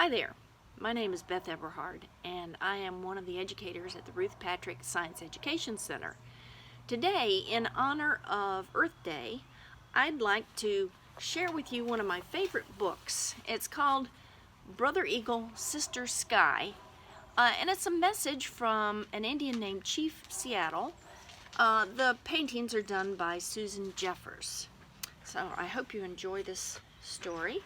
Hi there, my name is Beth Eberhard, and I am one of the educators at the Ruth Patrick Science Education Center. Today, in honor of Earth Day, I'd like to share with you one of my favorite books. It's called Brother Eagle, Sister Sky, and it's a message from an Indian named Chief Seattle. The paintings are done by Susan Jeffers. So I hope you enjoy this story.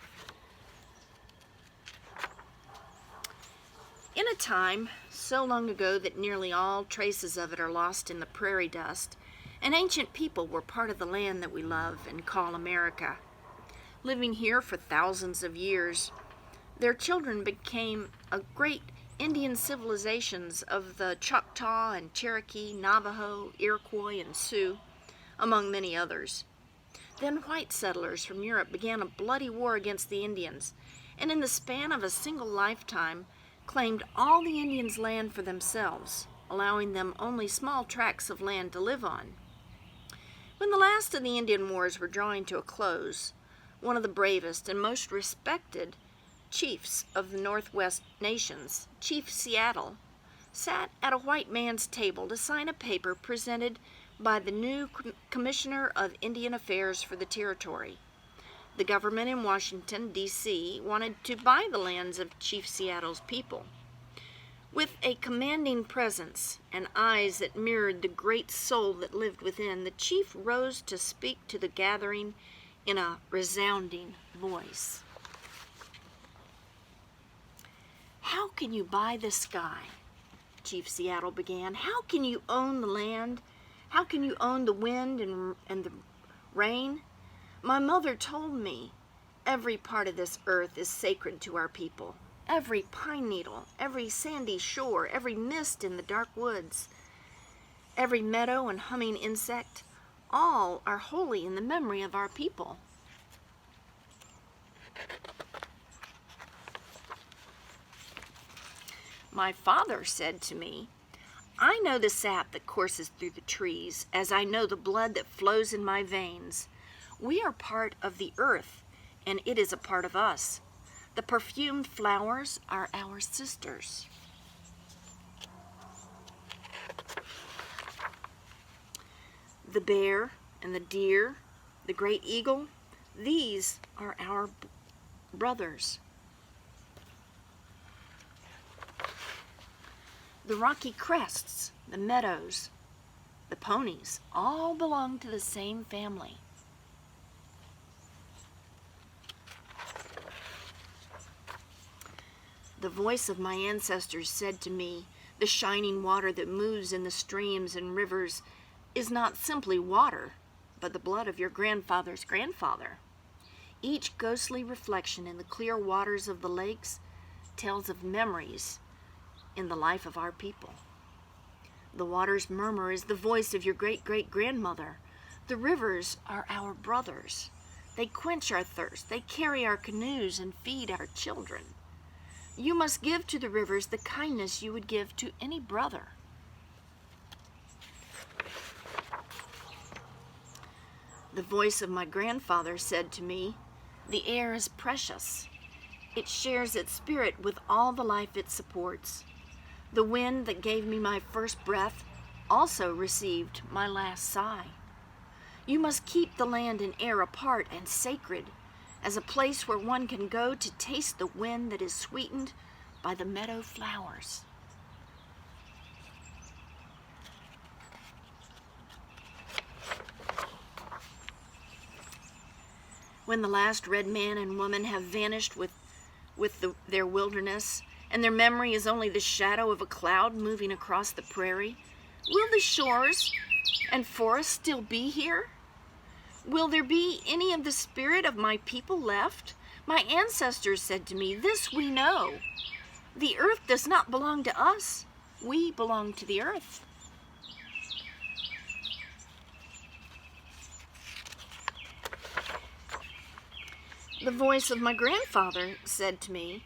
In a time so long ago that nearly all traces of it are lost in the prairie dust, an ancient people were part of the land that we love and call America. Living here for thousands of years, their children became a great Indian civilizations of the Choctaw and Cherokee, Navajo, Iroquois, and Sioux, among many others. Then white settlers from Europe began a bloody war against the Indians, and in the span of a single lifetime, claimed all the Indians' land for themselves, allowing them only small tracts of land to live on. When the last of the Indian wars were drawing to a close, one of the bravest and most respected chiefs of the Northwest nations, Chief Seattle, sat at a white man's table to sign a paper presented by the new Commissioner of Indian Affairs for the territory. The government in Washington, D.C. wanted to buy the lands of Chief Seattle's people. With a commanding presence and eyes that mirrored the great soul that lived within, the chief rose to speak to the gathering in a resounding voice. "How can you buy the sky?" Chief Seattle began. "How can you own the land? How can you own the wind and the rain? My mother told me every part of this earth is sacred to our people. Every pine needle, every sandy shore, every mist in the dark woods, every meadow and humming insect, all are holy in the memory of our people." My father said to me, "I know the sap that courses through the trees, as I know the blood that flows in my veins. We are part of the earth, and it is a part of us. The perfumed flowers are our sisters." The bear and the deer, the great eagle, these are our brothers. The rocky crests, the meadows, the ponies, all belong to the same family. The voice of my ancestors said to me, "The shining water that moves in the streams and rivers is not simply water, but the blood of your grandfather's grandfather. Each ghostly reflection in the clear waters of the lakes tells of memories in the life of our people. The water's murmur is the voice of your great-great-grandmother. The rivers are our brothers. They quench our thirst, they carry our canoes and feed our children. You must give to the rivers the kindness you would give to any brother." The voice of my grandfather said to me, "The air is precious. It shares its spirit with all the life it supports. The wind that gave me my first breath also received my last sigh. You must keep the land and air apart and sacred, as a place where one can go to taste the wind that is sweetened by the meadow flowers." When the last red man and woman have vanished with their wilderness, and their memory is only the shadow of a cloud moving across the prairie, will the shores and forests still be here? Will there be any of the spirit of my people left? My ancestors said to me, "This we know. The earth does not belong to us. We belong to the earth." The voice of my grandfather said to me,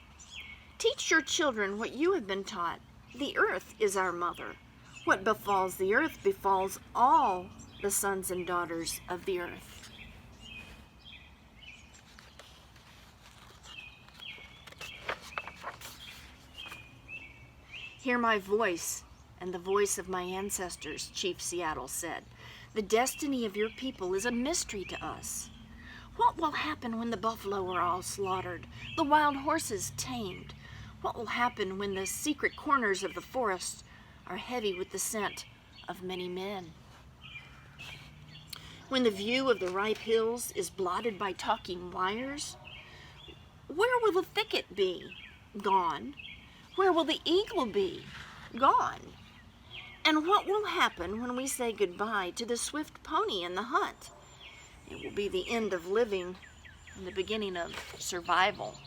"Teach your children what you have been taught. The earth is our mother. What befalls the earth befalls all the sons and daughters of the earth." Hear my voice and the voice of my ancestors, Chief Seattle said. The destiny of your people is a mystery to us. What will happen when the buffalo are all slaughtered, the wild horses tamed? What will happen when the secret corners of the forest are heavy with the scent of many men? When the view of the ripe hills is blotted by talking wires, where will the thicket be? Gone. Where will the eagle be? Gone. And what will happen when we say goodbye to the swift pony in the hunt? It will be the end of living and the beginning of survival.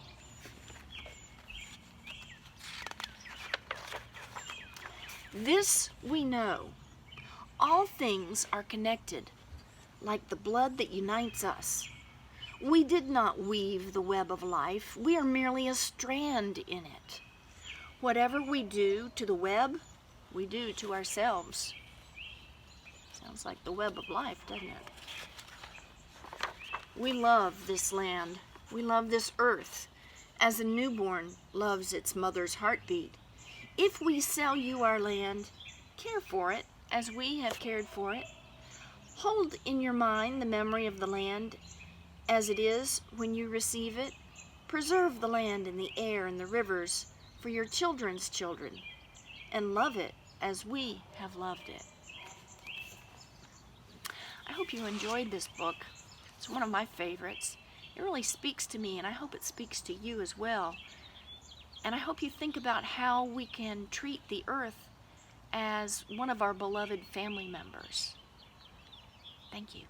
This we know. All things are connected, like the blood that unites us. We did not weave the web of life. We are merely a strand in it. Whatever we do to the web, we do to ourselves. Sounds like the web of life, doesn't it? We love this land. We love this earth, as a newborn loves its mother's heartbeat. If we sell you our land, care for it as we have cared for it. Hold in your mind the memory of the land as it is when you receive it. Preserve the land and the air and the rivers for your children's children, and love it as we have loved it. I hope you enjoyed this book. It's one of my favorites. It really speaks to me, and I hope it speaks to you as well. And I hope you think about how we can treat the earth as one of our beloved family members. Thank you.